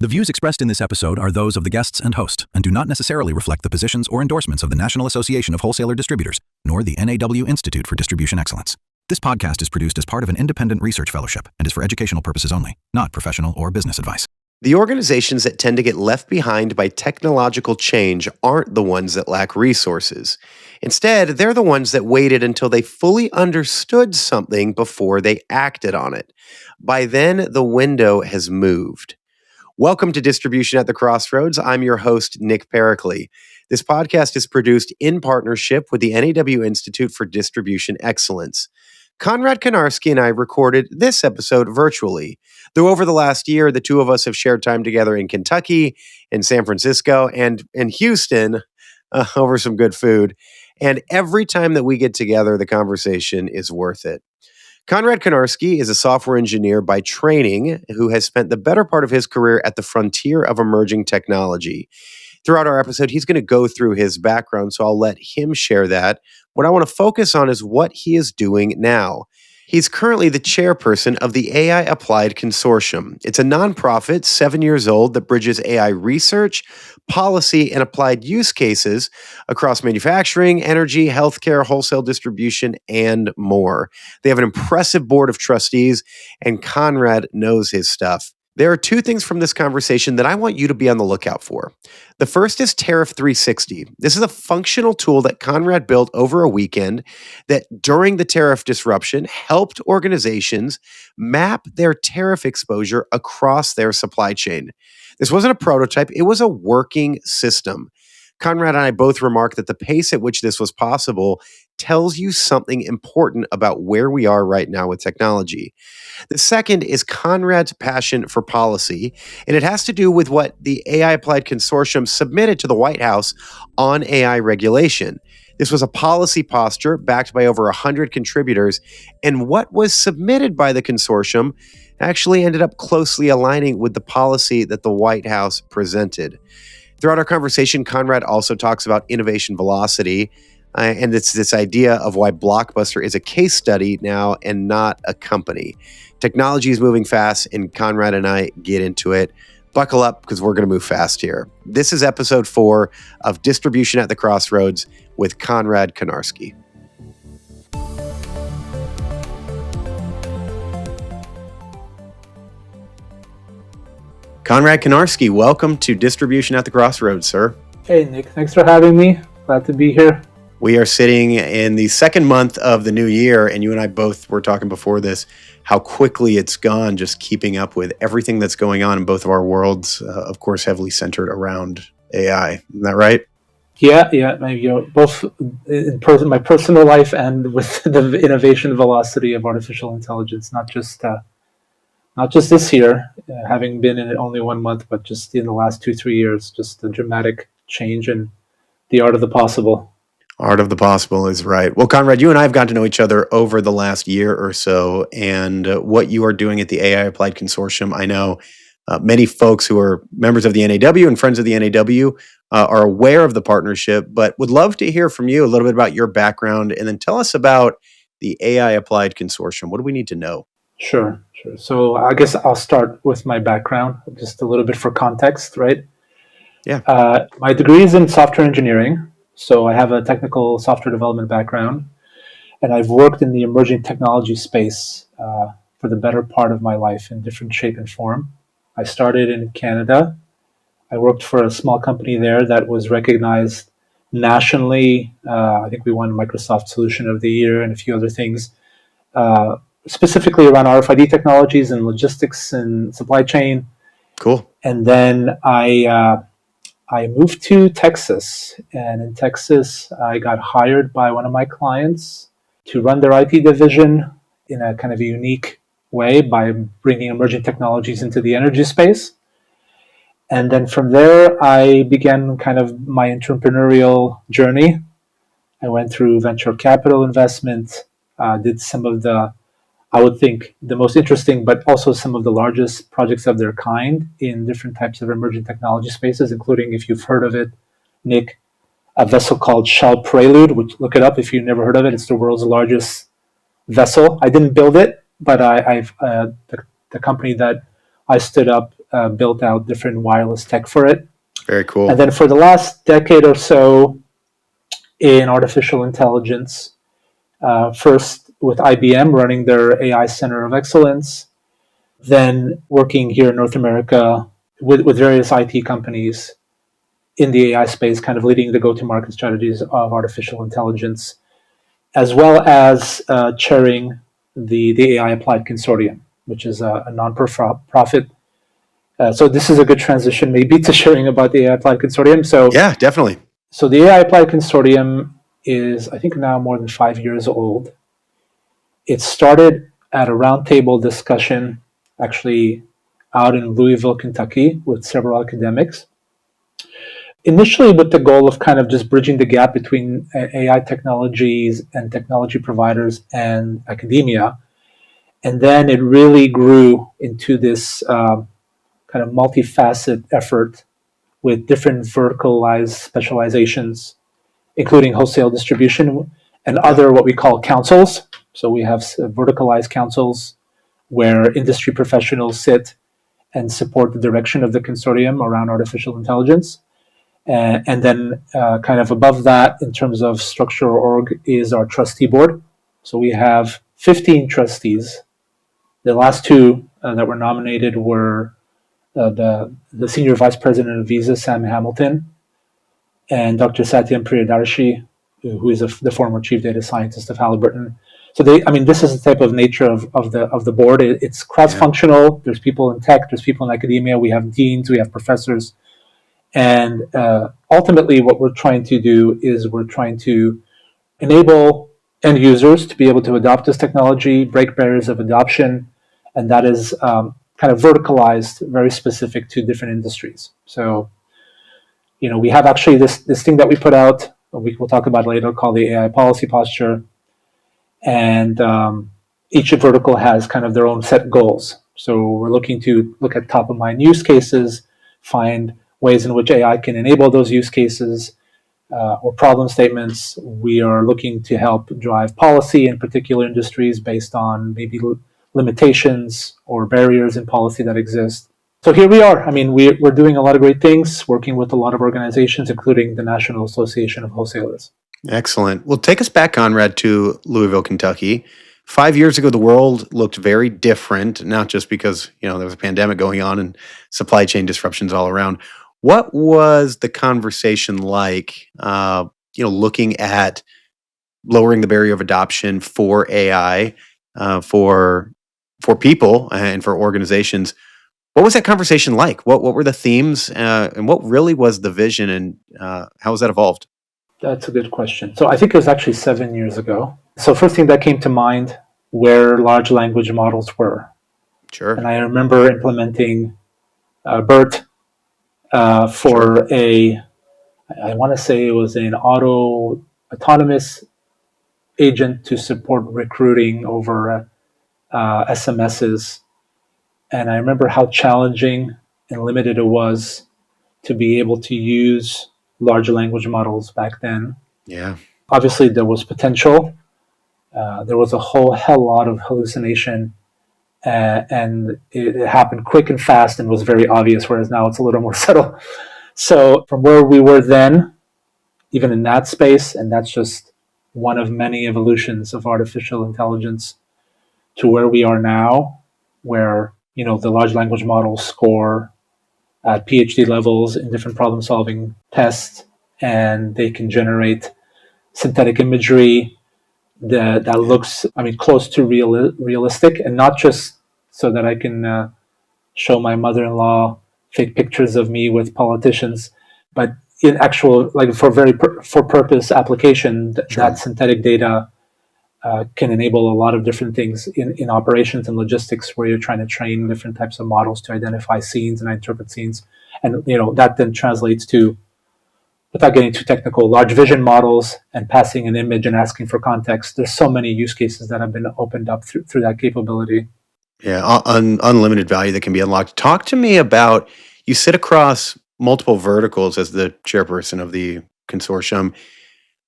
The views expressed in this episode are those of the guests and host and do not necessarily reflect the positions or endorsements of the National Association of Wholesaler Distributors, nor the NAW Institute for Distribution Excellence. This podcast is produced as part of an independent research fellowship and is for educational purposes only, not professional or business advice. The organizations that tend to get left behind by technological change aren't the ones that lack resources. Instead, they're the ones that waited until they fully understood something before they acted on it. By then, the window has moved. Welcome to Distribution at the Crossroads. I'm your host, Nick Pericles. This podcast is produced in partnership with the NAW Institute for Distribution Excellence. Konrad Konarski and I recorded this episode virtually, though over the last year, the two of us have shared time together in Kentucky, in San Francisco, and in Houston over some good food. And every time that we get together, the conversation is worth it. Konrad Konarski is a software engineer by training who has spent the better part of his career at the frontier of emerging technology. Throughout our episode, he's going to go through his background, so I'll let him share that. What I want to focus on is what he is doing now. He's currently the chairperson of the AI Applied Consortium. It's a nonprofit, 7 years old, that bridges AI research, policy, and applied use cases across manufacturing, energy, healthcare, wholesale distribution, and more. They have an impressive board of trustees, and Konrad knows his stuff. There are two things from this conversation that I want you to be on the lookout for. The first is Tariff 360. This is a functional tool that Konrad built over a weekend that during the tariff disruption helped organizations map their tariff exposure across their supply chain. This wasn't a prototype, it was a working system. Konrad and I both remarked that the pace at which this was possible tells you something important about where we are right now with technology. The second is Konrad's passion for policy, and it has to do with what the AI Applied Consortium submitted to the White House on AI regulation. This was a policy posture backed by over 100 contributors, and what was submitted by the consortium actually ended up closely aligning with the policy that the White House presented. Throughout our conversation, Konrad also talks about innovation velocity, and it's this idea of why Blockbuster is a case study now and not a company. Technology is moving fast, and Konrad and I get into it. Buckle up, because we're going to move fast here. This is episode 4 of Distribution at the Crossroads with Konrad Konarski. Konrad Konarski, welcome to Distribution at the Crossroads, sir. Hey, Nick. Thanks for having me. Glad to be here. We are sitting in the second month of the new year, and you and I both were talking before this, how quickly it's gone, just keeping up with everything that's going on in both of our worlds, of course, heavily centered around AI. Isn't that right? Yeah. Both in my personal life and with the innovation velocity of artificial intelligence, not just this year, having been in it only 1 month, but just in the last 2-3 years, just a dramatic change in the art of the possible. Art of the possible is right. Well, Konrad, you and I have gotten to know each other over the last year or so, and what you are doing at the AI Applied Consortium, I know many folks who are members of the NAW and friends of the NAW are aware of the partnership, but would love to hear from you a little bit about your background, and then tell us about the AI Applied Consortium. What do we need to know? Sure. So I guess I'll start with my background, just a little bit for context, right? Yeah. My degree is in software engineering, so I have a technical software development background, and I've worked in the emerging technology space for the better part of my life in different shape and form. I started in Canada. I worked for a small company there that was recognized nationally. I think we won Microsoft Solution of the Year and a few other things. Specifically around RFID technologies and logistics and supply chain. Cool. And then I moved to Texas, and in Texas, I got hired by one of my clients to run their IT division in a kind of a unique way by bringing emerging technologies into the energy space. And then from there, I began kind of my entrepreneurial journey. I went through venture capital investment, did some of the, I would think, the most interesting, but also some of the largest projects of their kind in different types of emerging technology spaces, including, if you've heard of it, Nick, a vessel called Shell Prelude, which look it up if you've never heard of it. It's the world's largest vessel. I didn't build it, but the company that I stood up built out different wireless tech for it. Very cool. And then for the last decade or so in artificial intelligence, first with IBM running their AI Center of Excellence, then working here in North America with various IT companies in the AI space, kind of leading the go-to-market strategies of artificial intelligence, as well as chairing the AI Applied Consortium, which is a non-profit. So this is a good transition maybe to sharing about the AI Applied Consortium. So yeah, definitely. So the AI Applied Consortium is, I think, now more than 5 years old. It started at a roundtable discussion, actually out in Louisville, Kentucky, with several academics. Initially with the goal of kind of just bridging the gap between AI technologies and technology providers and academia. And then it really grew into this kind of multifaceted effort with different verticalized specializations, including wholesale distribution and other what we call councils. So we have verticalized councils where industry professionals sit and support the direction of the consortium around artificial intelligence. And then kind of above that, in terms of structure or org, is our trustee board. So we have 15 trustees. The last two that were nominated were the senior vice president of Visa, Sam Hamilton, and Dr. Satyam Priyadarshi, who is the former chief data scientist of Halliburton. So this is the type of nature of the board. It's cross-functional. There's people in tech, there's people in academia. We have deans, we have professors. And ultimately, what we're trying to do is we're trying to enable end users to be able to adopt this technology, break barriers of adoption, and that is kind of verticalized, very specific to different industries. So, we have actually this thing that we put out, we'll talk about later, called the AI Policy Posture, and each vertical has kind of their own set goals. So we're looking to look at top of mind use cases, find ways in which AI can enable those use cases or problem statements. We are looking to help drive policy in particular industries based on maybe limitations or barriers in policy that exist. So here we are. We're doing a lot of great things, working with a lot of organizations, including the National Association of Wholesalers. Excellent. Well, take us back, Konrad, to Louisville, Kentucky. 5 years ago, the world looked very different, not just because, there was a pandemic going on and supply chain disruptions all around. What was the conversation like, looking at lowering the barrier of adoption for AI, for people and for organizations? What was that conversation like? What were the themes, and what really was the vision, and how has that evolved? That's a good question. So I think it was actually 7 years ago. So first thing that came to mind, where large language models were. Sure. And I remember implementing BERT for I want to say it was an autonomous agent to support recruiting over SMSs. And I remember how challenging and limited it was to be able to use large language models back then. Yeah. Obviously, there was potential. There was a whole hell lot of hallucination, and it happened quick and fast and was very obvious, whereas now it's a little more subtle. So from where we were then, even in that space, and that's just one of many evolutions of artificial intelligence, to where we are now, where the large language models score at PhD levels in different problem-solving tests, and they can generate synthetic imagery that looks, close to realistic, and not just so that I can show my mother-in-law fake pictures of me with politicians, but in actual, like for purpose application, Sure. that synthetic data can enable a lot of different things in operations and logistics, where you're trying to train different types of models to identify scenes and interpret scenes. And that then translates to, without getting too technical, large vision models and passing an image and asking for context. There's so many use cases that have been opened up through that capability. Yeah, unlimited value that can be unlocked. Talk to me about, you sit across multiple verticals as the chairperson of the consortium.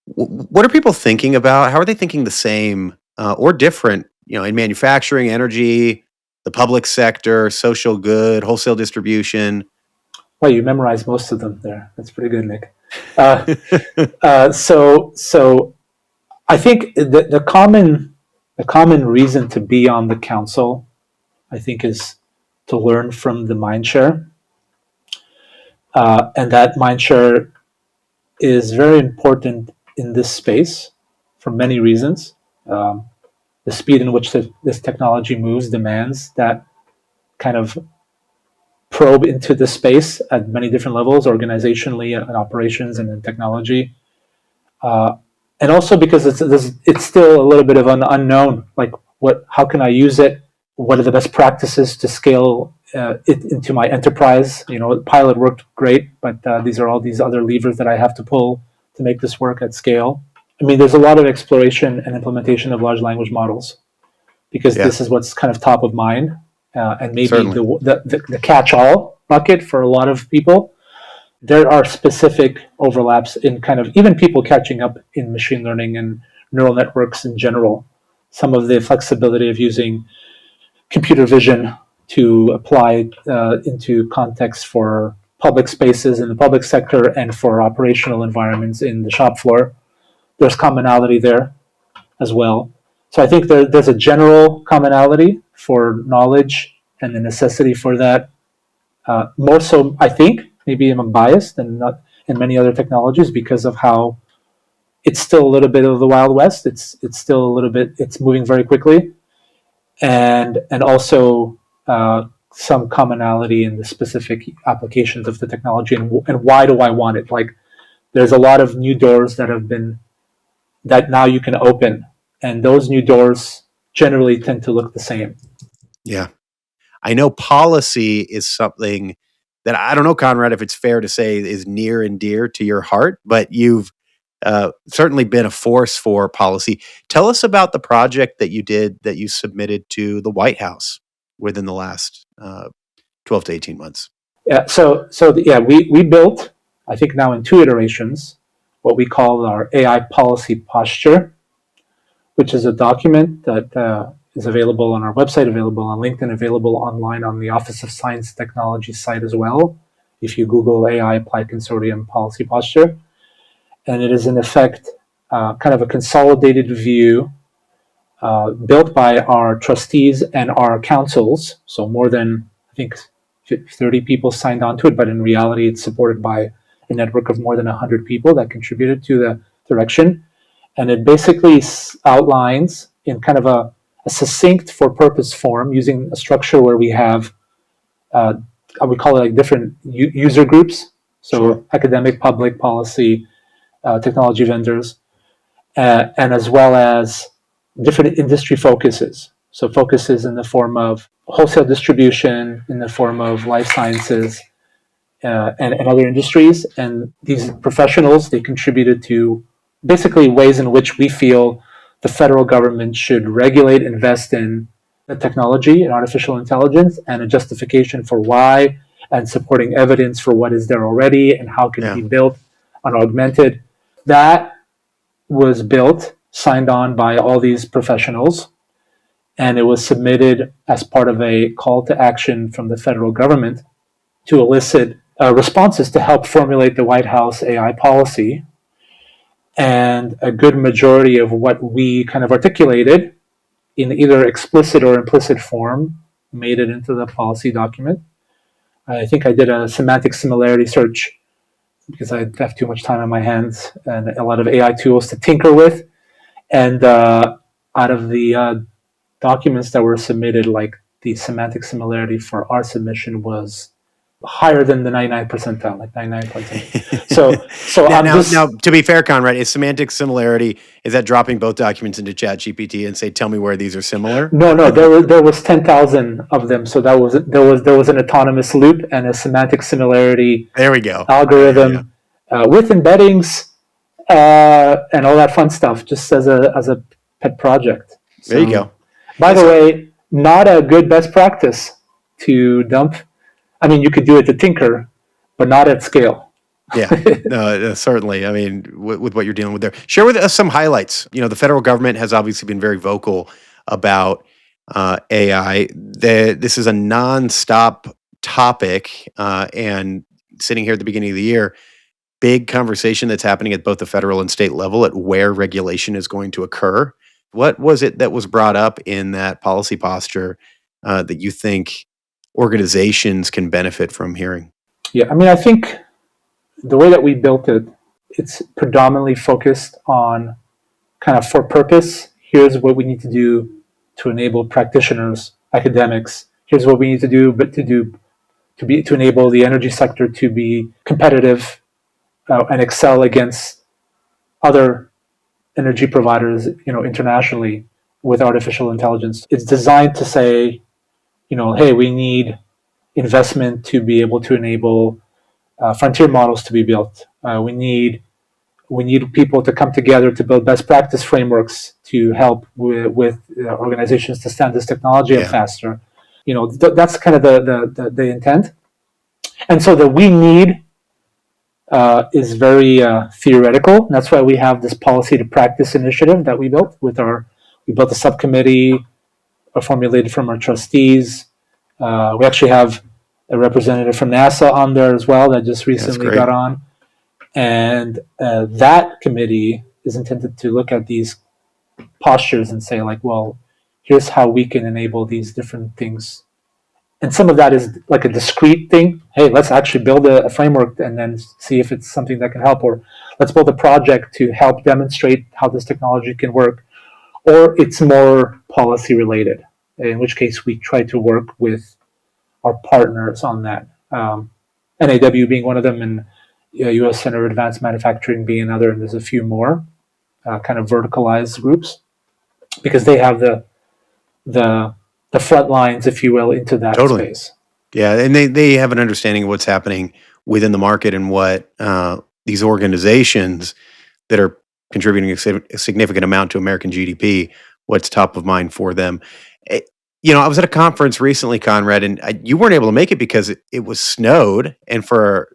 What are people thinking about? How are they thinking the same or different, in manufacturing, energy, the public sector, social good, wholesale distribution. Well, you memorized most of them there. That's pretty good, Nick. So I think the common reason to be on the council, I think, is to learn from the mind share, and that mind share is very important in this space for many reasons. The speed in which this technology moves demands that kind of probe into the space at many different levels, organizationally and operations and in technology. And also because it's still a little bit of an unknown, like how can I use it? What are the best practices to scale it into my enterprise? Pilot worked great, but these are all these other levers that I have to pull to make this work at scale. I mean, there's a lot of exploration and implementation of large language models because this is what's kind of top of mind, and maybe the catch-all bucket for a lot of people. There are specific overlaps in kind of even people catching up in machine learning and neural networks in general. Some of the flexibility of using computer vision to apply into context for public spaces in the public sector and for operational environments in the shop floor. There's commonality there as well. So I think there's a general commonality for knowledge and the necessity for that. More so, I think, maybe I'm biased and not in many other technologies because of how it's still a little bit of the Wild West. It's still a little bit, it's moving very quickly. And also some commonality in the specific applications of the technology and why do I want it? Like there's a lot of new doors that now you can open, and those new doors generally tend to look the same. Yeah. I know policy is something that I don't know, Konrad, if it's fair to say is near and dear to your heart, but you've certainly been a force for policy. Tell us about the project that you did that you submitted to the White House within the last 12 to 18 months. Yeah, we built, I think now in 2 iterations, what we call our AI policy posture, which is a document that is available on our website, available on LinkedIn, available online on the Office of Science and Technology site as well, if you Google AI Applied Consortium policy posture. And it is in effect kind of a consolidated view built by our trustees and our councils. So more than, I think, 30 people signed on to it, but in reality, it's supported by a network of more than 100 people that contributed to the direction. And it basically outlines in kind of a succinct for purpose form using a structure where we have, we call it like different user groups. So academic, public, policy, technology vendors, and as well as different industry focuses. So focuses in the form of wholesale distribution, in the form of life sciences, and other industries. And these professionals, they contributed to basically ways in which we feel the federal government should regulate, invest in the technology and artificial intelligence, and a justification for why, and supporting evidence for what is there already and how can it be built and augmented. That was built, signed on by all these professionals, and it was submitted as part of a call to action from the federal government to elicit responses to help formulate the White House AI policy. And a good majority of what we kind of articulated in either explicit or implicit form made it into the policy document. I think I did a semantic similarity search because I have too much time on my hands and a lot of AI tools to tinker with. And out of the documents that were submitted, like the semantic similarity for our submission was higher than the 99 percentile, like 99.7. So now, to be fair, Konrad, is semantic similarity, is that dropping both documents into ChatGPT and say, tell me where these are similar? No, there was 10,000 of them. So there was an autonomous loop and a semantic similarity. There we go. Algorithm with embeddings and all that fun stuff, just as a pet project. So, there you go. By the way, not a good best practice to dump. I mean, you could do it to tinker, but not at scale. Yeah, certainly. I mean, with what you're dealing with there. Share with us some highlights. The federal government has obviously been very vocal about AI. This is a nonstop topic, and sitting here at the beginning of the year, big conversation that's happening at both the federal and state level at where regulation is going to occur. What was it that was brought up in that policy posture that you think organizations can benefit from hearing? Yeah, I mean, I think the way that we built it, it's predominantly focused on kind of for purpose. Here's what we need to do to enable practitioners, academics. Here's what we need to do, but to enable the energy sector to be competitive and excel against other energy providers, internationally with artificial intelligence. It's designed to say, hey, we need investment to be able to enable frontier models to be built. We need people to come together to build best practice frameworks to help with organizations to stand this technology up faster. That's kind of the intent. And so the we need is very theoretical. That's why we have this policy to practice initiative that we built we built a subcommittee formulated from our trustees. We actually have a representative from NASA on there as well that just recently got on. And that committee is intended to look at these postures and say, like, well, here's how we can enable these different things. And some of that is like a discrete thing. Hey, let's actually build a framework and then see if it's something that can help. Or let's build a project to help demonstrate how this technology can work. Or it's more policy related, in which case we try to work with our partners on that. NAW being one of them, and U.S. Center of Advanced Manufacturing being another, and there's a few more kind of verticalized groups because they have the front lines, if you will, into that space. Yeah, and they have an understanding of what's happening within the market and what these organizations that are contributing a significant amount to American GDP, what's top of mind for them. I was at a conference recently, Konrad, and you weren't able to make it because it was snowed. And for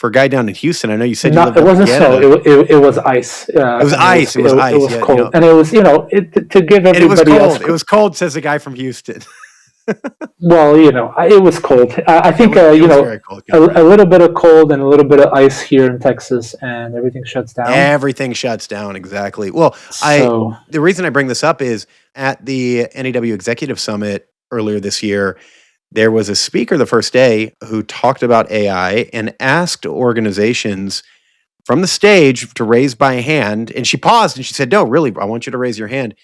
a guy down in Houston, I know you said it wasn't snow. It was ice. It was ice. It was ice. It was cold, and it was to give everybody. It was cold. It was cold, says the guy from Houston. Well, it was cold. I think a little bit of cold and a little bit of ice here in Texas, and everything shuts down. Everything shuts down, exactly. Well, the reason I bring this up is at the NAW Executive Summit earlier this year, there was a speaker the first day who talked about AI and asked organizations from the stage to raise by hand. And she paused and she said, no, really, I want you to raise your hand.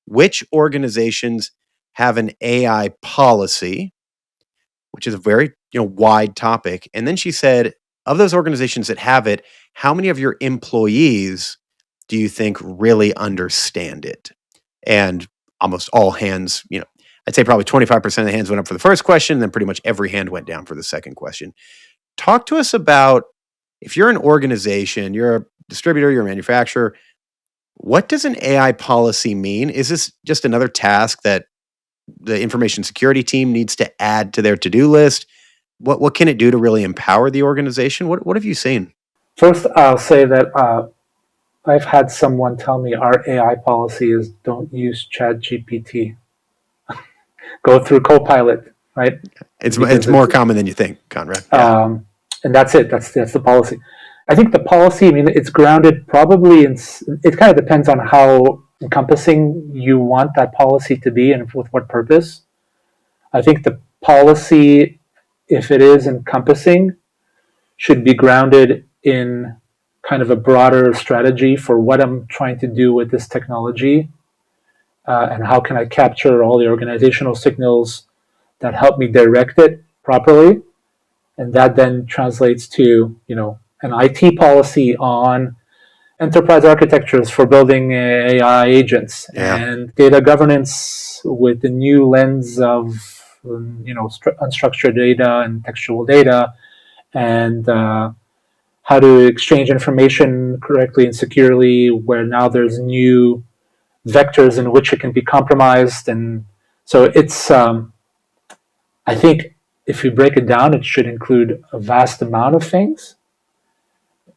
Which organizations have an AI policy, which is a very wide topic. And then she said, of those organizations that have it, how many of your employees do you think really understand it? And almost all hands, I'd say probably 25% of the hands went up for the first question, and then pretty much every hand went down for the second question. Talk to us about, if you're an organization, you're a distributor, you're a manufacturer, what does an AI policy mean? Is this just another task that the information security team needs to add to their to-do list? What can it do to really empower the organization? What have you seen? First, I'll say that I've had someone tell me our AI policy is don't use ChatGPT. Go through Copilot, right? It's more common than you think, Konrad. Yeah. And that's it. That's the policy. I think the policy, it's grounded probably it kind of depends on how encompassing you want that policy to be and with what purpose. I think the policy, if it is encompassing, should be grounded in kind of a broader strategy for what I'm trying to do with this technology, and how can I capture all the organizational signals that help me direct it properly. And that then translates to, an IT policy on enterprise architectures for building AI agents and data governance with the new lens of, unstructured data and textual data, and how to exchange information correctly and securely, where now there's new vectors in which it can be compromised. And so it's, I think if you break it down, it should include a vast amount of things.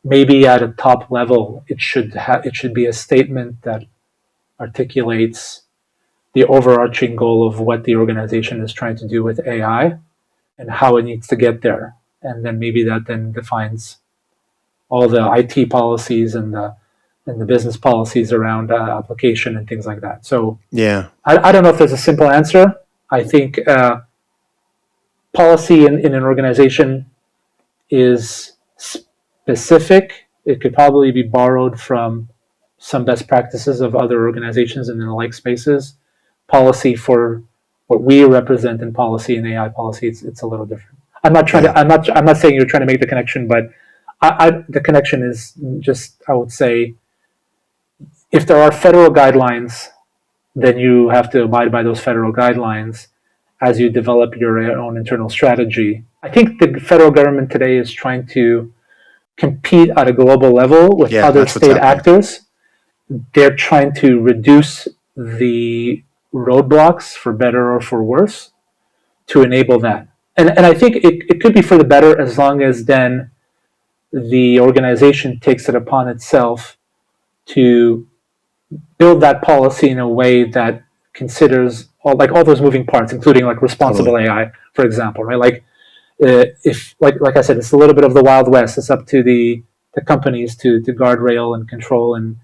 Maybe at a top level, it should be a statement that articulates the overarching goal of what the organization is trying to do with AI and how it needs to get there. And then maybe that then defines all the IT policies and the business policies around application and things like that. So Yeah. I don't know if there's a simple answer. I think policy in an organization is specific. It could probably be borrowed from some best practices of other organizations in the like spaces. Policy for what we represent in policy and AI policy, it's a little different. I'm not trying to. I'm not saying you're trying to make the connection, but the connection is just, I would say, if there are federal guidelines, then you have to abide by those federal guidelines as you develop your own internal strategy. I think the federal government today is trying to compete at a global level with other state actors. They're trying to reduce the roadblocks, for better or for worse, to enable that. And I think it could be for the better, as long as then the organization takes it upon itself to build that policy in a way that considers all those moving parts, including like responsible AI, for example, right? Like if like I said, it's a little bit of the Wild West. It's up to the companies to guardrail and control and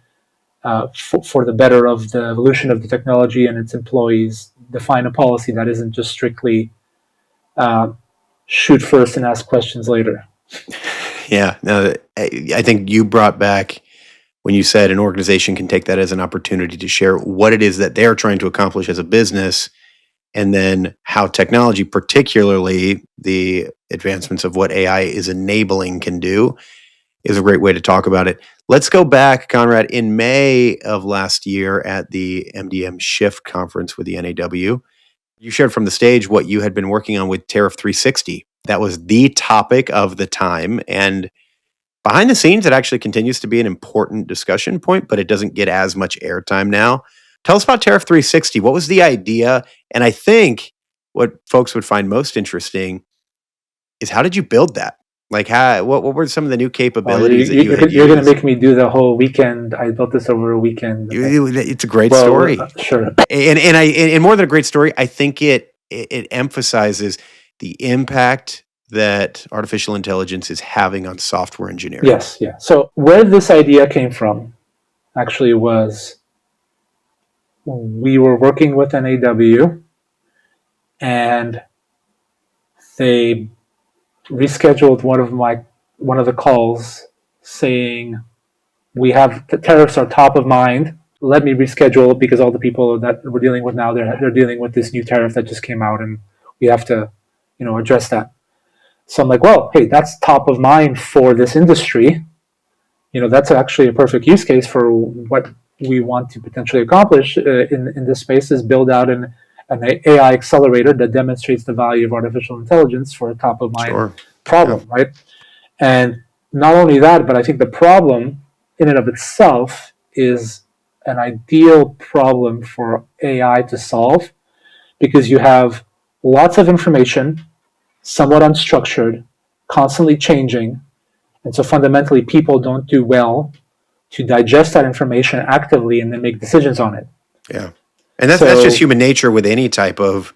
for the better of the evolution of the technology and its employees, define a policy that isn't just strictly shoot first and ask questions later. Yeah, no, I think you brought back when you said an organization can take that as an opportunity to share what it is that they're trying to accomplish as a business, and then how technology, particularly the advancements of what AI is enabling, can do, is a great way to talk about it. Let's go back, Konrad. In May of last year at the MDM Shift conference with the NAW, you shared from the stage what you had been working on with Tariff 360. That was the topic of the time. And behind the scenes, it actually continues to be an important discussion point, but it doesn't get as much airtime now. Tell us about Tariff 360. What was the idea? And I think what folks would find most interesting is, how did you build that? Like, what were some of the new capabilities that you had used? You're going to make me do the whole weekend. I built this over a weekend. It's a great story. Sure. And more than a great story, I think it emphasizes the impact that artificial intelligence is having on software engineering. Yes, yeah. So where this idea came from actually was, we were working with NAW and they rescheduled one of the calls, saying, we have the tariffs are top of mind. Let me reschedule, because all the people that we're dealing with now, they're dealing with this new tariff that just came out, and we have to, address that. So I'm like, well, hey, that's top of mind for this industry. That's actually a perfect use case for what we want to potentially accomplish in this space, is build out an AI accelerator that demonstrates the value of artificial intelligence for a top of mind problem, right? And not only that, but I think the problem in and of itself is an ideal problem for AI to solve, because you have lots of information, somewhat unstructured, constantly changing. And so fundamentally, people don't do well to digest that information actively and then make decisions on it. Yeah. And that's just human nature with any type of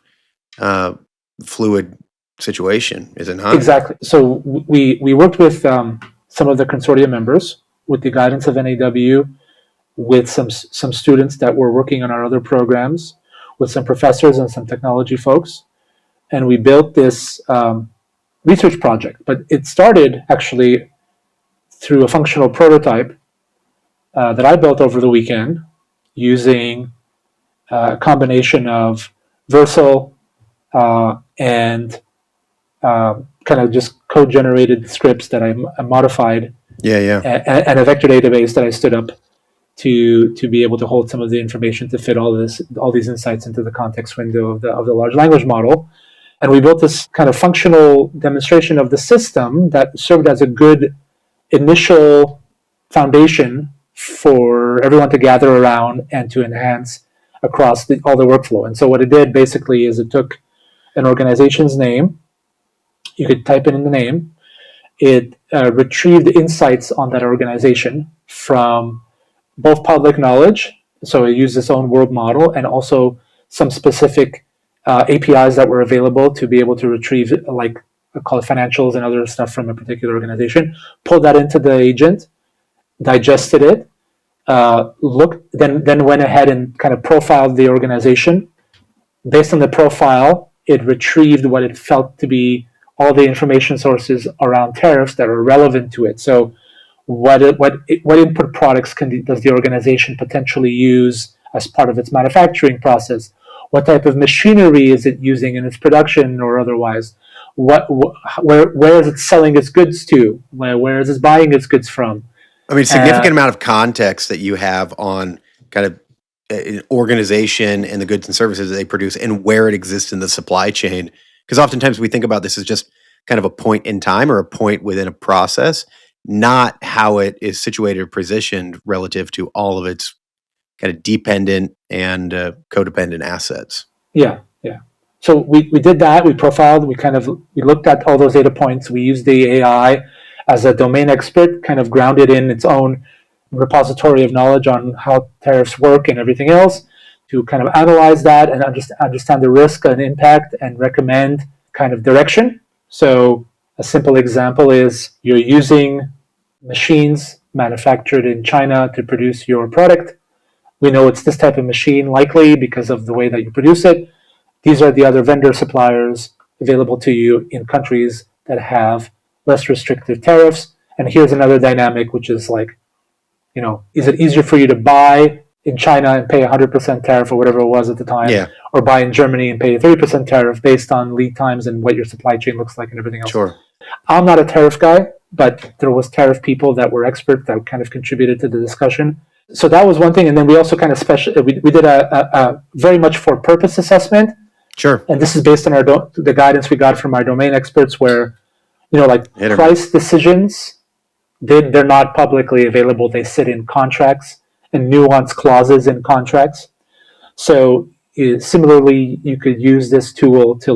fluid situation, is it not? Exactly. So we worked with some of the consortium members, with the guidance of NAW, with some students that were working on our other programs, with some professors and some technology folks. And we built this research project. But it started actually through a functional prototype that I built over the weekend, using a combination of Versal and kind of just code-generated scripts that I modified, and a vector database that I stood up to be able to hold some of the information to fit all these insights into the context window of the large language model. And we built this kind of functional demonstration of the system that served as a good initial foundation for everyone to gather around and to enhance across all the workflow. And so what it did basically is, it took an organization's name. You could type it in the name. It retrieved insights on that organization from both public knowledge, so it used its own world model, and also some specific APIs that were available to be able to retrieve, like, call it financials and other stuff from a particular organization, pulled that into the agent, digested it, then went ahead and kind of profiled the organization. Based on the profile, it retrieved what it felt to be all the information sources around tariffs that are relevant to it. So what input products does the organization potentially use as part of its manufacturing process? What type of machinery is it using in its production or otherwise? Where is it selling its goods to? Where is it buying its goods from? I mean, significant amount of context that you have on kind of an organization and the goods and services that they produce and where it exists in the supply chain. Because oftentimes we think about this as just kind of a point in time or a point within a process, not how it is situated or positioned relative to all of its kind of dependent and codependent assets. Yeah. So we did that. We profiled. We looked at all those data points. We used the AI as a domain expert, kind of grounded in its own repository of knowledge on how tariffs work and everything else, to kind of analyze that and understand the risk and impact and recommend kind of direction. So a simple example is you're using machines manufactured in China to produce your product. We know it's this type of machine, likely because of the way that you produce it. These are the other vendor suppliers available to you in countries that have less restrictive tariffs. And here's another dynamic, which is like, is it easier for you to buy in China and pay 100% tariff or whatever it was at the time, or buy in Germany and pay a 30% tariff based on lead times and what your supply chain looks like and everything else? Sure. I'm not a tariff guy, but there was tariff people that were experts that kind of contributed to the discussion. So that was one thing. And then we also kind of we did a very much for purpose assessment. Sure. And this is based on the guidance we got from our domain experts, where, price decisions, they're not publicly available. They sit in contracts and nuance clauses in contracts. So similarly, you could use this tool to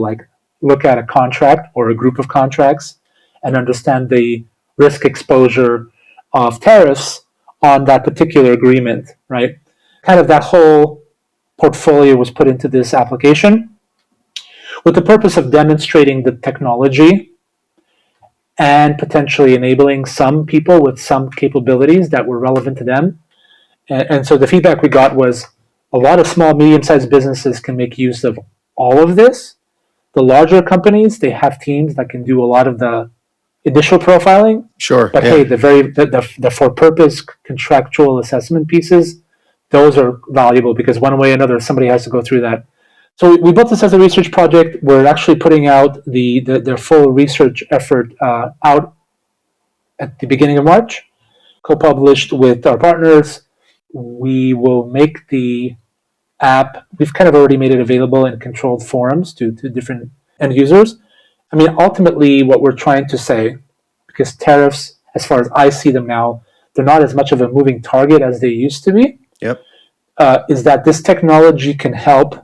look at a contract or a group of contracts and understand the risk exposure of tariffs on that particular agreement, right? Kind of that whole portfolio was put into this application with the purpose of demonstrating the technology and potentially enabling some people with some capabilities that were relevant to them. And so the feedback we got was a lot of small, medium-sized businesses can make use of all of this. The larger companies, they have teams that can do a lot of the initial profiling. Sure. But hey, the for-purpose contractual assessment pieces, those are valuable because one way or another, somebody has to go through that. So we built this as a research project. We're actually putting out their full research effort out at the beginning of March, co-published with our partners. We will make the app, we've kind of already made it available in controlled forums to different end users. I mean, ultimately, what we're trying to say, because tariffs, as far as I see them now, they're not as much of a moving target as they used to be. Yep. Is that this technology can help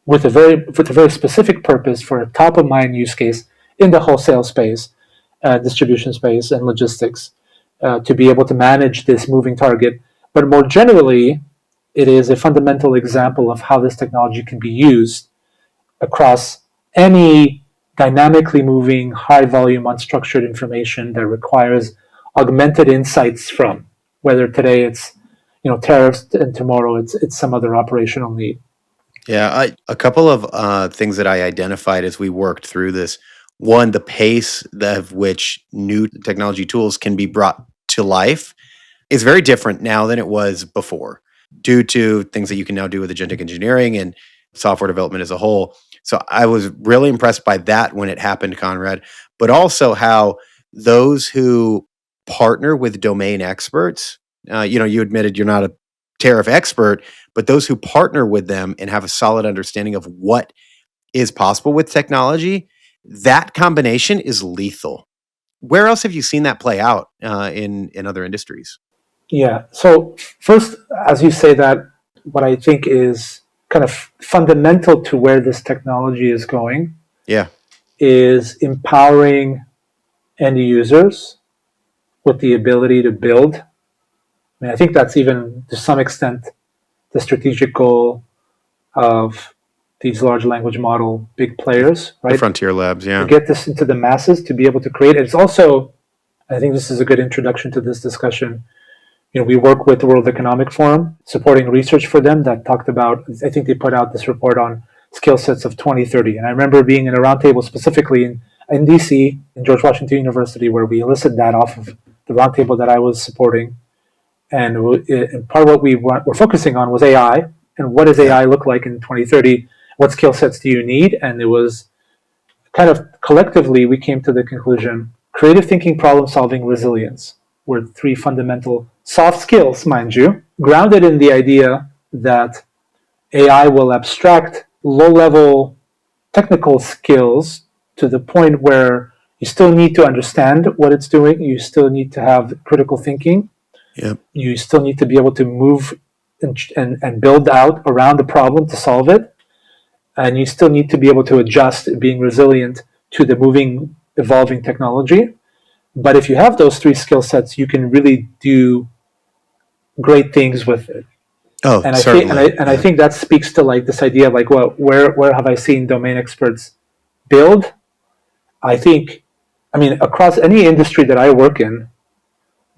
with a very specific purpose for a top of mind use case in the wholesale space, distribution space, and logistics, to be able to manage this moving target. But more generally, it is a fundamental example of how this technology can be used across any dynamically moving, high volume, unstructured information that requires augmented insights from, whether today it's tariffs and tomorrow it's some other operational need. Yeah, a couple of things that I identified as we worked through this. One, the pace of which new technology tools can be brought to life is very different now than it was before, due to things that you can now do with agentic engineering and software development as a whole. So I was really impressed by that when it happened, Konrad, but also how those who partner with domain experts, you admitted you're not a tariff expert, but those who partner with them and have a solid understanding of what is possible with technology, that combination is lethal. Where else have you seen that play out in other industries? Yeah. So first, as you say that, what I think is kind of fundamental to where this technology is going, is empowering end users with the ability to build. I mean, I think that's even to some extent the strategic goal of these large language model big players, right? The frontier labs, To yeah. get this into the masses, to be able to create it. It's also, I think this is a good introduction to this discussion. We work with the World Economic Forum, supporting research for them that talked about, I think they put out this report on skill sets of 2030. And I remember being in a roundtable specifically in DC, in George Washington University, where we elicited that off of the roundtable that I was supporting. And part of what we were focusing on was AI, and what does AI look like in 2030? What skill sets do you need? And it was kind of collectively, we came to the conclusion, creative thinking, problem solving, resilience were three fundamental soft skills, mind you, grounded in the idea that AI will abstract low-level technical skills to the point where you still need to understand what it's doing. You still need to have critical thinking. Yep. You still need to be able to move and build out around the problem to solve it. And you still need to be able to adjust, being resilient to the moving, evolving technology. But if you have those three skill sets, you can really do great things with it. Oh, And certainly. I think that speaks to like this idea of like, well, where have I seen domain experts build? I think, across any industry that I work in,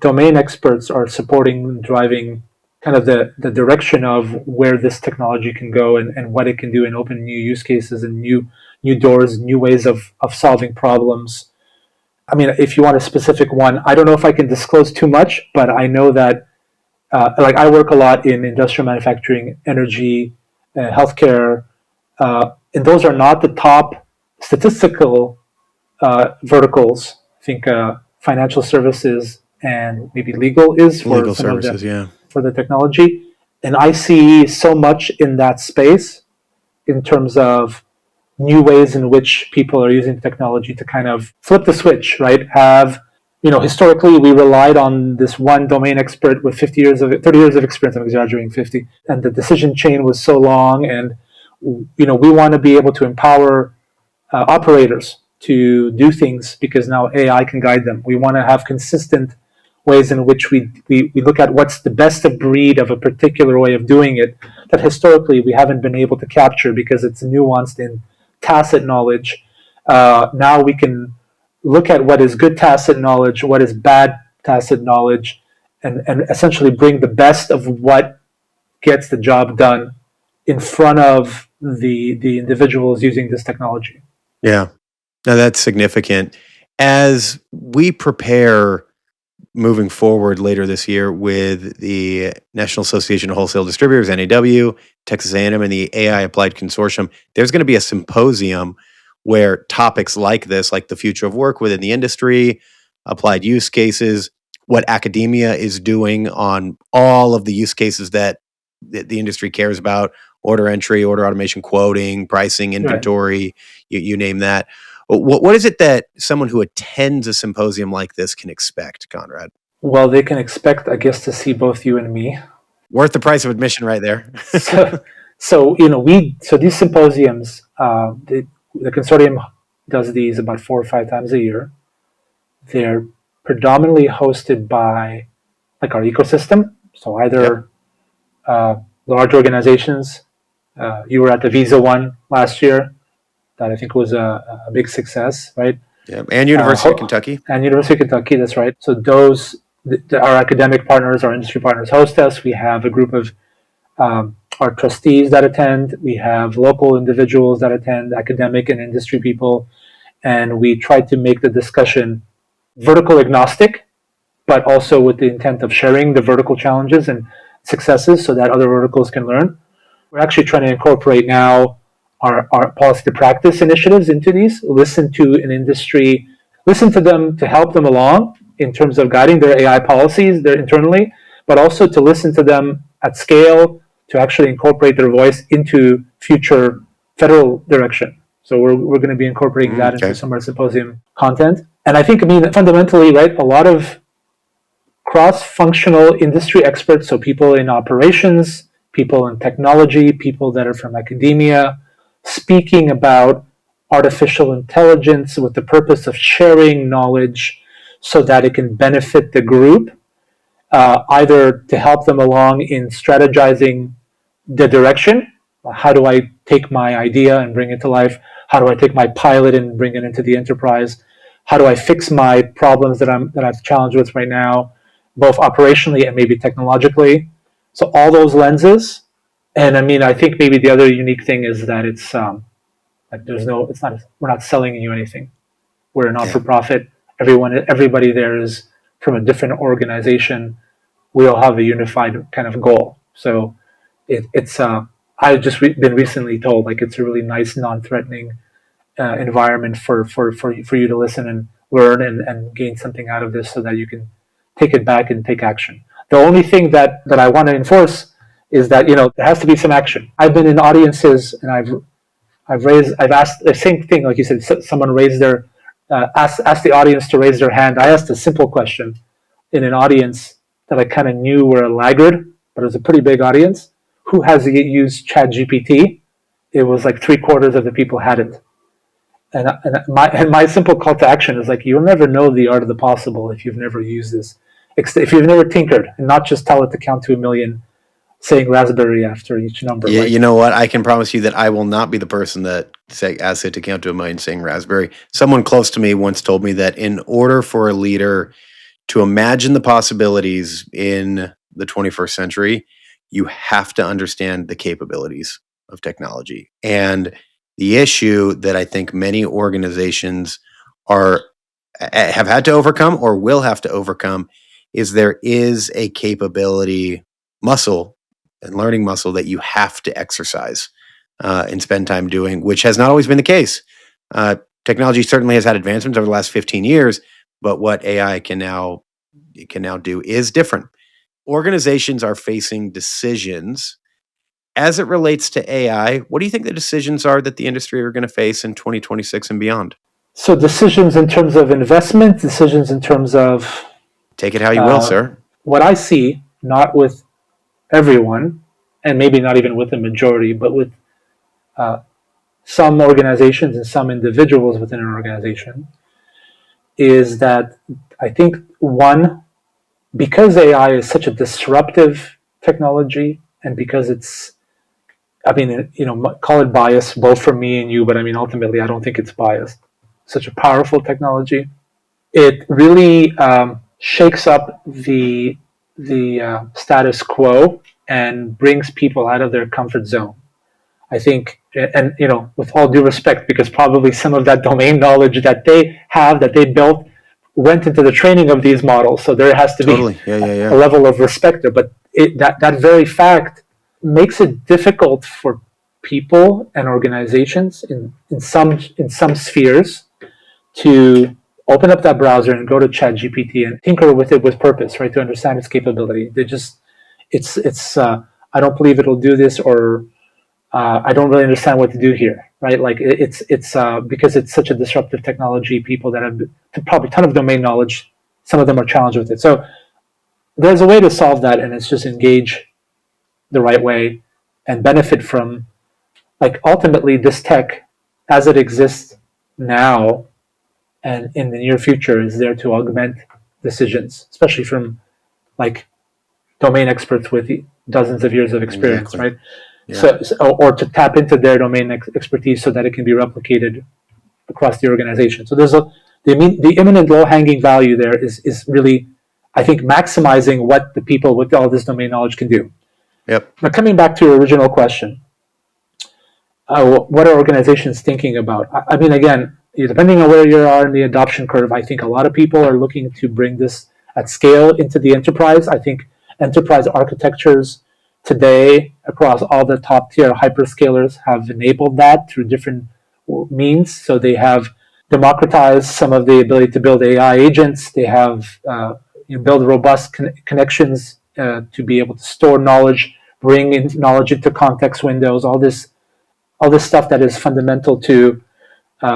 domain experts are supporting and driving kind of the direction of where this technology can go and what it can do and open new use cases and new doors, new ways of solving problems. If you want a specific one, I don't know if I can disclose too much, but I know that like I work a lot in industrial manufacturing, energy, healthcare, and those are not the top statistical verticals. I think financial services and maybe legal is for Legal some of services, the for the technology, and I see so much in that space in terms of new ways in which people are using technology to kind of flip the switch, right? Historically we relied on this one domain expert with 30 years of experience. I'm exaggerating, 50, and the decision chain was so long, and we want to be able to empower operators to do things because now AI can guide them. We want to have consistent ways in which we look at what's the best of breed of a particular way of doing it that historically we haven't been able to capture because it's nuanced in tacit knowledge. Now we can look at what is good tacit knowledge, what is bad tacit knowledge, and essentially bring the best of what gets the job done in front of the individuals using this technology. Yeah. No, that's significant. As we prepare moving forward later this year with the National Association of Wholesale Distributors, NAW, Texas A&M, and the AI Applied Consortium, there's going to be a symposium where topics like this, like the future of work within the industry, applied use cases, what academia is doing on all of the use cases that the industry cares about, order entry, order automation, quoting, pricing, inventory, you name that. What is it that someone who attends a symposium like this can expect, Konrad? Well, they can expect, I guess, to see both you and me. Worth the price of admission right there. So these symposiums, the consortium does these about 4 or 5 times a year. They're predominantly hosted by like our ecosystem. So either large organizations. You were at the Visa one last year. That I think was a big success, right? Yeah, and University of Kentucky. And University of Kentucky, that's right. So those, our academic partners, our industry partners host us. We have a group of our trustees that attend. We have local individuals that attend, academic and industry people. And we try to make the discussion vertical agnostic, but also with the intent of sharing the vertical challenges and successes so that other verticals can learn. We're actually trying to incorporate now our policy to practice initiatives into these, listen to an industry, listen to them to help them along in terms of guiding their AI policies there internally, but also to listen to them at scale to actually incorporate their voice into future federal direction. So we're going to be incorporating that into some of our symposium content. And I think, fundamentally, right, a lot of cross-functional industry experts, so people in operations, people in technology, people that are from academia, speaking about artificial intelligence with the purpose of sharing knowledge so that it can benefit the group, either to help them along in strategizing the direction How do I take my idea and bring it to life? How do I take my pilot and bring it into the enterprise? How do I fix my problems that I've challenged with right now, both operationally and maybe technologically? So all those lenses. And I mean, I think maybe the other unique thing is that it's like we're not selling you anything. We're a Yeah. non-for-profit. Everybody there is from a different organization. We all have a unified kind of goal. So it's I've just been recently told like it's a really nice, non-threatening environment for you to listen and learn and gain something out of this, so that you can take it back and take action. The only thing that I want to enforce is that there has to be some action. I've been in audiences and I've asked the same thing, like you said. Someone raised their asked the audience to raise their hand. I asked a simple question in an audience that I kind of knew were a laggard, but it was a pretty big audience. Who has used ChatGPT? It was like 3/4 of the people hadn't. And my simple call to action is like, you'll never know the art of the possible if you've never used this, if you've never tinkered and not just tell it to count to 1,000,000, saying raspberry after each number. Yeah, you know what? I can promise you that I will not be the person that asks it to count to 1,000,000 saying raspberry. Someone close to me once told me that in order for a leader to imagine the possibilities in the 21st century, you have to understand the capabilities of technology. And the issue that I think many organizations have had to overcome or will have to overcome is there is a capability muscle and learning muscle that you have to exercise and spend time doing, which has not always been the case. Technology certainly has had advancements over the last 15 years, but what AI can now do is different. Organizations are facing decisions as it relates to AI. What do you think the decisions are that the industry are going to face in 2026 and beyond? So decisions in terms of investment, decisions in terms of take it how you will, sir. What I see, not with everyone, and maybe not even with the majority, but with some organizations and some individuals within an organization, is that I think one, because AI is such a disruptive technology, and because it's, I mean, call it bias, both for me and you, but I mean, ultimately, I don't think it's biased. Such a powerful technology. It really shakes up the status quo and brings people out of their comfort zone. I think, and with all due respect, because probably some of that domain knowledge that they have, that they built, went into the training of these models. So there has to be a level of respect there. But that very fact makes it difficult for people and organizations in some spheres to open up that browser and go to ChatGPT and tinker with it with purpose, right? To understand its capability. It's I don't believe it'll do this, or I don't really understand what to do here, right? Like it's because it's such a disruptive technology. People that have probably a ton of domain knowledge, some of them are challenged with it. So there's a way to solve that, and it's just engage the right way and benefit from, like, ultimately this tech as it exists now and in the near future is there to augment decisions, especially from like domain experts with dozens of years of experience, right? Yeah. Or to tap into their domain expertise so that it can be replicated across the organization. So the imminent low-hanging value there is really, I think, maximizing what the people with all this domain knowledge can do. Yep. Now, coming back to your original question, what are organizations thinking about? I mean, again, depending on where you are in the adoption curve, I think a lot of people are looking to bring this at scale into the enterprise. I think enterprise architectures today across all the top tier hyperscalers have enabled that through different means. So they have democratized some of the ability to build AI agents. They have build robust connections to be able to store knowledge, bring in knowledge into context windows, all this stuff that is fundamental to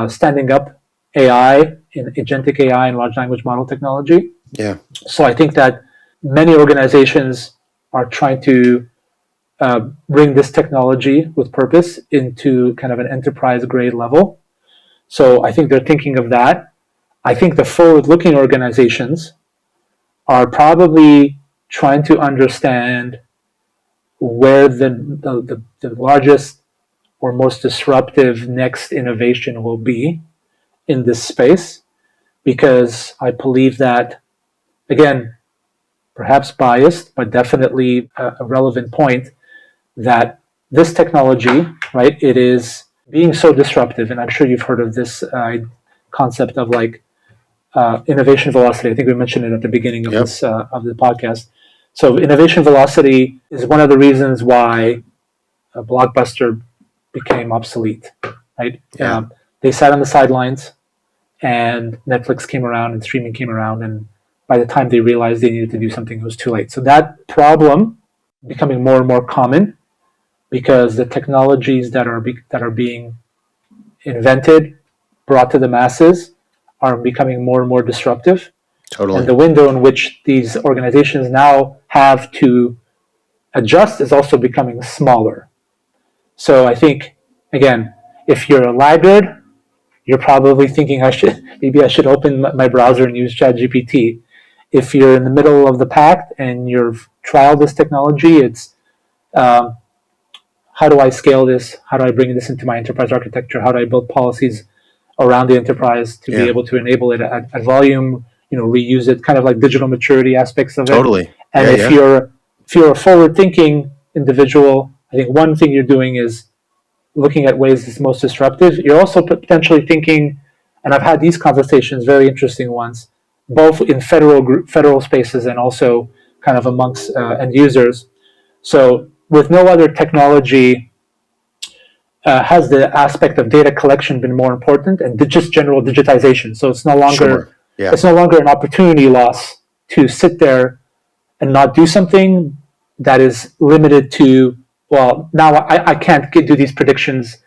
standing up AI, in agentic AI and large language model technology. Yeah. So I think that many organizations are trying to bring this technology with purpose into kind of an enterprise grade level. So I think they're thinking of that. I think the forward-looking organizations are probably trying to understand where the largest or most disruptive next innovation will be in this space, because I believe that, again, perhaps biased, but definitely a relevant point, that this technology, right, it is being so disruptive, and I'm sure you've heard of this concept of like innovation velocity. I think we mentioned it at the beginning of Yep. this of the podcast. So innovation velocity is one of the reasons why Blockbuster became obsolete, right? Yeah. They sat on the sidelines, and Netflix came around and streaming came around, and by the time they realized they needed to do something, it was too late. So that problem becoming more and more common, because the technologies that are being invented, brought to the masses, are becoming more and more disruptive. Totally. And the window in which these organizations now have to adjust is also becoming smaller. So I think, again, if you're a laggard, you're probably thinking maybe I should open my browser and use ChatGPT. If you're in the middle of the pack and you've trialed this technology, it's um, how do I scale this? How do I bring this into my enterprise architecture? How do I build policies around the enterprise to be able to enable it at volume? Reuse it, kind of like digital maturity aspects of it. Totally. And if you're a forward-thinking individual, I think one thing you're doing is looking at ways it's most disruptive. You're also potentially thinking, and I've had these conversations, very interesting ones, both in federal spaces and also kind of amongst end users. So with no other technology has the aspect of data collection been more important, and just general digitization. So it's no longer an opportunity loss to sit there and not do something that is limited to, well, now I can't do these predictions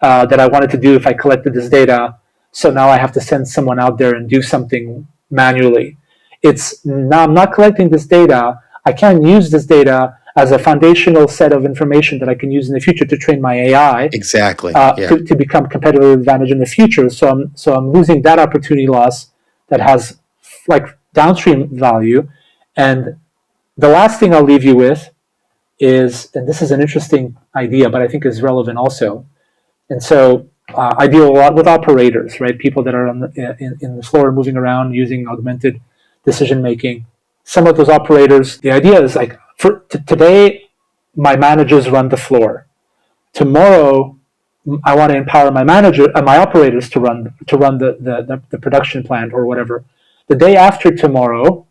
that I wanted to do if I collected this data. So now I have to send someone out there and do something manually. It's now I'm not collecting this data. I can use this data as a foundational set of information that I can use in the future to train my AI. Exactly. To become competitive advantage in the future. So I'm losing that opportunity loss that has like downstream value. And the last thing I'll leave you with is, and this is an interesting idea, but I think is relevant also. And so I deal a lot with operators, right? People that are in the floor moving around using augmented decision making. Some of those operators, the idea is like, today, my managers run the floor. Tomorrow, I want to empower my operators to run the production plant or whatever. The day after tomorrow,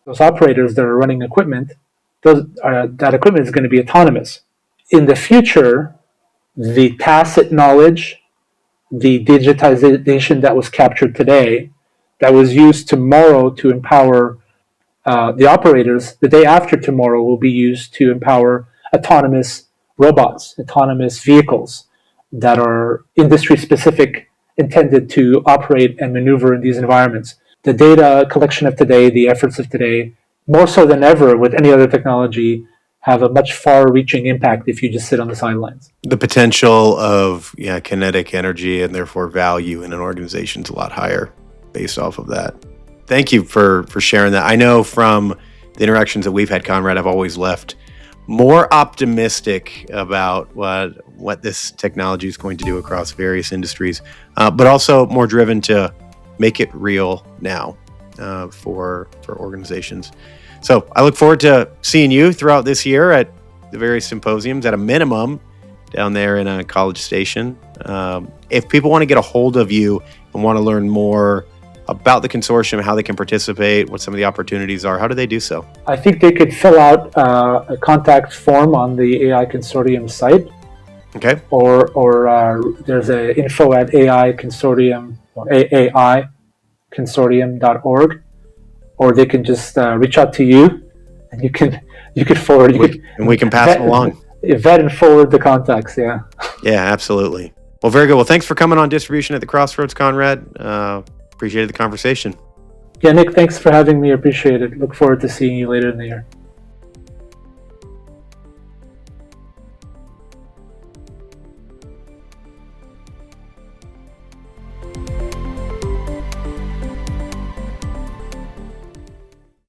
those operators that are running equipment, that equipment is going to be autonomous. In the future, the tacit knowledge, the digitization that was captured today, that was used tomorrow to empower the operators, the day after tomorrow will be used to empower autonomous robots, autonomous vehicles that are industry specific, intended to operate and maneuver in these environments. The data collection of today, the efforts of today, more so than ever with any other technology, have a much far-reaching impact if you just sit on the sidelines. The potential of kinetic energy and therefore value in an organization is a lot higher based off of that. Thank you for sharing that. I know from the interactions that we've had, Konrad, I've always left more optimistic about what this technology is going to do across various industries, but also more driven to make it real now for organizations. So I look forward to seeing you throughout this year at the various symposiums, at a minimum, down there in College Station. If people want to get a hold of you and want to learn more about the consortium, how they can participate, what some of the opportunities are, how do they do so? I think they could fill out a contact form on the AI Consortium site. Okay. Or there's a info at AI Consortium, or AIconsortium.org, or they can just reach out to you, and you can forward. And we can pass them along. Vet and forward the contacts. Yeah. Yeah, absolutely. Well, very good. Well, thanks for coming on Distribution at the Crossroads, Konrad. Appreciated the conversation. Yeah, Nick, thanks for having me. Appreciate it. Look forward to seeing you later in the year.